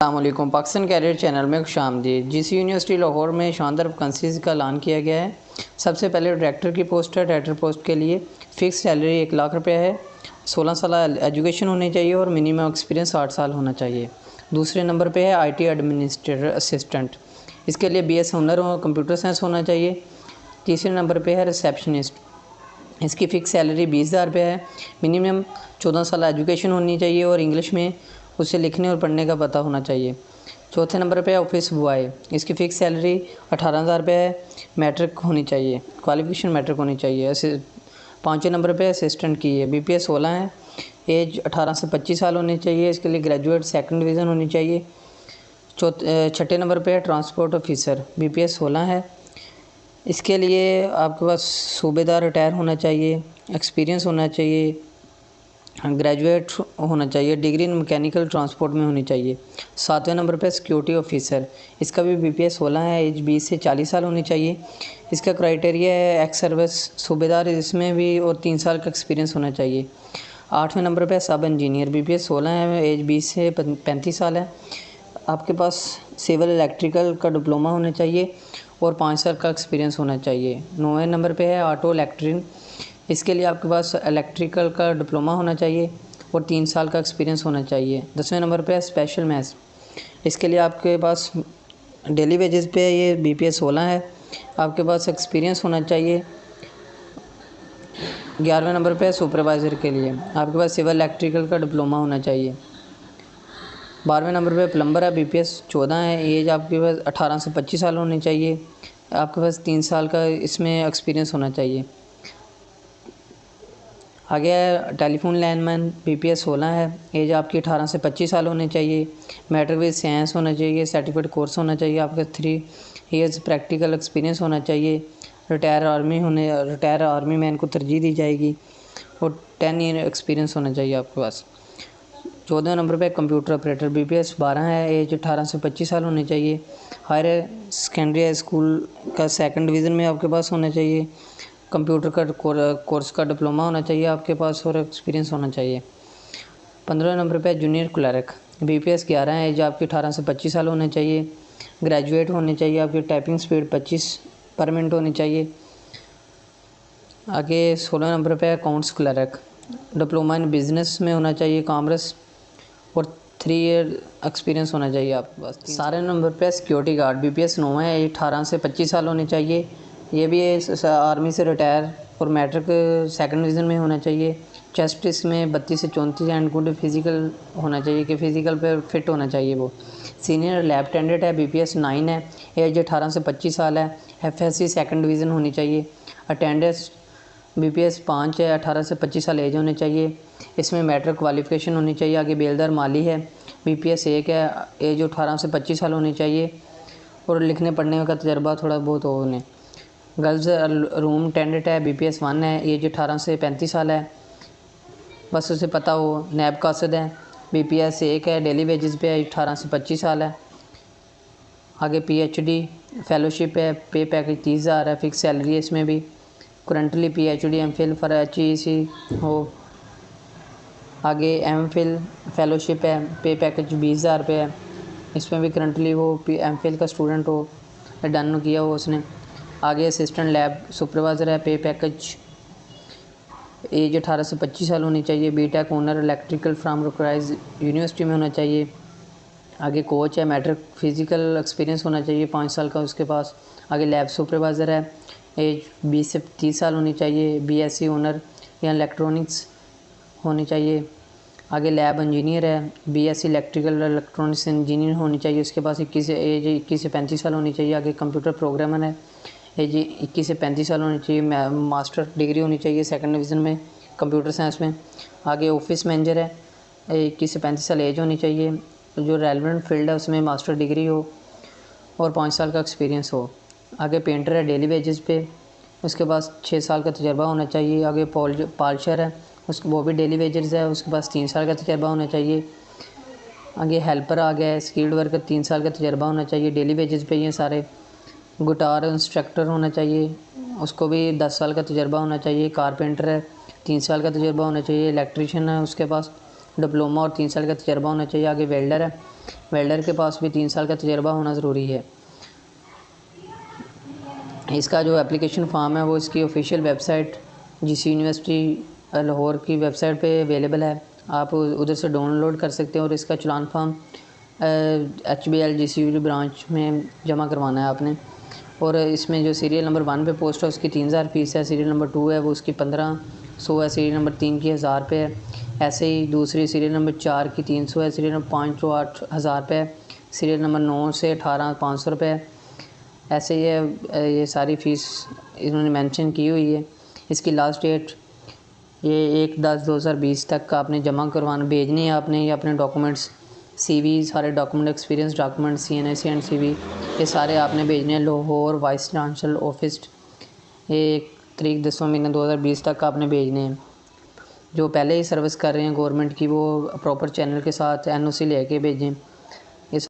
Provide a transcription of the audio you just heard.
अस्सलामुअलैकुम। Pakistan career channel में खुशामदीद। GC university Lahore में शानदार वैकेंसीज़ का ऐलान किया गया है। सबसे पहले डायरेक्टर की पोस्ट है। डायरेक्टर पोस्ट के लिए फ़िक्स सैलरी 1 लाख रुपये है। 16 साल एजुकेशन होनी चाहिए और मिनिमम एक्सपीरियंस 8 साल होना चाहिए। दूसरे नंबर पे है आईटी एडमिनिस्ट्रेटर असिस्टेंट, इसके लिए बीएस हुनर और कंप्यूटर साइंस होना चाहिए। तीसरे नंबर पे है रिसेप्शनिस्ट, इसकी फ़िक्स सैलरी 20,000 रुपये है। मिनिमम 14 साल एजुकेशन होनी चाहिए और इंग्लिश में उसे लिखने और पढ़ने का पता होना चाहिए। चौथे नंबर पे है ऑफिस बॉय, इसकी फ़िक्स सैलरी 18,000 रुपये है। मैट्रिक होनी चाहिए, क्वालिफिकेशन मैट्रिक होनी चाहिए। ऐसे पाँचवें नंबर पे असिस्टेंट की है, बीपीएस 16 है। एज 18 से 25 साल होनी चाहिए। इसके लिए ग्रेजुएट सेकंड डिवीज़न होनी चाहिए। छठे नंबर पे है ट्रांसपोर्ट ऑफिसर, बीपीएस 16 है। इसके लिए आपके पास सूबेदार रिटायर होना चाहिए, एक्सपीरियंस होना चाहिए, ग्रेजुएट होना चाहिए, डिग्री इन मैकेनिकल ट्रांसपोर्ट में होनी चाहिए। सातवें नंबर पे सिक्योरिटी ऑफिसर, इसका भी बीपीएस 16 है। एज 20 से 40 साल होनी चाहिए। इसका क्राइटेरिया है एक्स सर्विस सूबेदार, इसमें भी और 3 साल का एक्सपीरियंस होना चाहिए। आठवें नंबर पे सब इंजीनियर, बीपीएस 16 है। एज 20 से 35 साल है। आपके पास सिविल इलेक्ट्रिकल का डिप्लोमा होना चाहिए और 5 साल का एक्सपीरियंस होना चाहिए। 9वें नंबर पे है ऑटो इलेक्ट्रिशियन, इसके लिए आपके पास इलेक्ट्रिकल का डिप्लोमा होना चाहिए और 3 साल का एक्सपीरियंस होना चाहिए। 10वें नंबर पे है स्पेशल मैथ्स, इसके लिए आपके पास डेली वेजेस पे ये बीपीएस 16 है। आपके पास एक्सपीरियंस होना चाहिए। 11वें नंबर पे है सुपरवाइज़र के लिए, आपके पास सिविल इलेक्ट्रिकल का डिप्लोमा होना चाहिए। 12वें नंबर पे प्लम्बर है, बीपीएस 14 है। एज आपके पास 18 से 25 साल होनी चाहिए। आपके पास 3 साल का इसमें एक्सपीरियंस होना चाहिए। आगे है टेलीफोन लाइनमैन, बीपीएस 16 है। एज आपकी 18 से 25 साल होनी चाहिए। मैट्रिक विद साइंस होना चाहिए। सर्टिफिकेट कोर्स होना चाहिए। आपका 3 ईयर्स प्रैक्टिकल एक्सपीरियंस होना चाहिए। रिटायर आर्मी मैन को तरजीह दी जाएगी और 10 ईयर एक्सपीरियंस होना चाहिए आपके पास। 14वें नंबर पे कंप्यूटर ऑपरेटर, बीपीएस 12 है। एज 18 से 25 साल होनी चाहिए। हायर सेकेंडरी स्कूल का सेकंड डिवीज़न में आपके पास होना चाहिए। कंप्यूटर का कोर्स का डिप्लोमा होना चाहिए आपके पास और एक्सपीरियंस होना चाहिए। 15वें नंबर पे जूनियर क्लर्क, बीपीएस 11 है। एज आपकी 18 से 25 साल होना चाहिए। ग्रेजुएट होने चाहिए। आपकी टाइपिंग स्पीड 25 पर मिनट होनी चाहिए। आगे 16 नंबर पे accounts clerk, diploma in business में होना चाहिए, कॉमर्स, और 3 ईयर एक्सपीरियंस होना चाहिए आपके पास। सारे नंबर पे सिक्योरिटी गार्ड, बीपीएस 9 है। 18 से 25 साल होने चाहिए। ये भी आर्मी से रिटायर और मैट्रिक सेकंड डिवीज़न में होना चाहिए। चेस्ट इसमें 32 से 34 एंड गुड फिजिकल होना चाहिए कि फिजिकल पे फिट होना चाहिए वो। सीनियर लैब अटेंडेंट है, बीपीएस 9 है। एज 18 से 25 साल है। एफएससी सेकंड डिवीज़न होनी चाहिए। अटेंडेंस बीपीएस 5 है। 18 से 25 साल एज होने चाहिए। इसमें मैट्रिक क्वालिफिकेशन होनी चाहिए। आगे बेलदार माली है, बीपीएस 1 है। एज 18 से 25 साल होनी चाहिए और लिखने पढ़ने का तजर्बा थोड़ा बहुत हो उन्हें। गर्ल्स रूम अटेंडेंट है, बीपीएस 1 है। एज 18 से 35 साल है, बस उसे पता हो। नैब कासिद है, बीपीएस 1 है। डेली वेजेस पे 18 से 25 साल है। आगे पीएचडी फेलोशिप है, पे पैकेज 30,000 है। फिक्स सैलरी है इसमें भी। Currently PhD MPhil for HEC हो। आगे एमफिल फेलोशिप है, पे पैकेज 20,000 रुपये है। इसमें भी करंटली वो एमफिल का स्टूडेंट हो, डन किया हो उसने। आगे असिस्टेंट लैब सुपरवाइज़र है, पे पैकेज एज 18 से 25 साल होनी चाहिए। बीटेक ओनर इलेक्ट्रिकल फ्राम रोकराइज यूनिवर्सिटी में होना चाहिए। आगे कोच है, मैट्रिक फिजिकल एक्सपीरियंस होना चाहिए 5 साल का उसके पास। आगे लैब सुपरवाइज़र है, एज 20 से 30 साल होनी चाहिए। बीएससी ओनर या इलेक्ट्रॉनिक्स होनी चाहिए। आगे लैब इंजीनियर है, बीएससी इलेक्ट्रिकल इलेक्ट्रॉनिक्स इंजीनियर होनी चाहिए। उसके पास 21 से 35 साल होनी चाहिए। आगे कंप्यूटर प्रोग्रामर है, एज 21 से 35 साल होनी चाहिए। मास्टर डिग्री होनी चाहिए सेकंड डिवीज़न में कंप्यूटर साइंस में। आगे ऑफिस मैनेजर है, 21 से 35 साल एज होनी चाहिए। जो रेलेवेंट फील्ड है उसमें मास्टर डिग्री हो और 5 साल का एक्सपीरियंस हो। आगे पेंटर है डेली वेजेस पे, उसके पास 6 साल का तजर्बा होना चाहिए। आगे पॉलिशर है, उसको वो भी डेली वेजेस है, उसके पास 3 साल का तजर्बा होना चाहिए। आगे हेल्पर आ गया है, स्किल्ड वर्कर, 3 साल का तजर्बा होना चाहिए। डेली वेजेस पे ये सारे। गिटार इंस्ट्रक्टर होना चाहिए, उसको भी 10 साल का तजर्बा होना चाहिए। कारपेंटर है, 3 साल का तजर्बा होना चाहिए। इलेक्ट्रीशियन है, उसके पास डिप्लोमा और 3 साल का तजर्बा होना चाहिए। आगे वेल्डर है, वेल्डर के पास भी 3 साल का तजर्बा होना ज़रूरी है। इसका जो एप्लीकेशन फॉर्म है वो इसकी official website GC university Lahore की वेबसाइट पे अवेलेबल है, आप उधर से डाउनलोड कर सकते हैं। और इसका चलान फॉर्म HBL GCU ब्रांच में जमा करवाना है आपने। और इसमें जो सीरियल नंबर 1 पे पोस्ट है उसकी 3000 फ़ीस है, सीरियल नंबर 2 है वो उसकी 1500 है, सीरियल नंबर 3 की 1000 रुपये है। ऐसे ही दूसरी सीरियल नंबर 4 की 300 है, सीरियल नंबर 5 जो 8000 रुपये है, सीरियल नंबर 9 से 18 500 रुपये है। ऐसे ये सारी फ़ीस इन्होंने मेंशन की हुई है। इसकी लास्ट डेट ये 1/10/2020 तक आपने जमा करवाना भेजनी है आपने। ये अपने डॉक्यूमेंट्स CV सारे document, experience document, CNIC and CV ये सारे आपने भेजने हैं लाहौर वाइस चांसलर ऑफिस। ये 1 10वां महीना 2020 तक आपने भेजने हैं। जो पहले ही सर्विस कर रहे हैं गवर्नमेंट की वो प्रॉपर चैनल के साथ NOC लेके भेजें।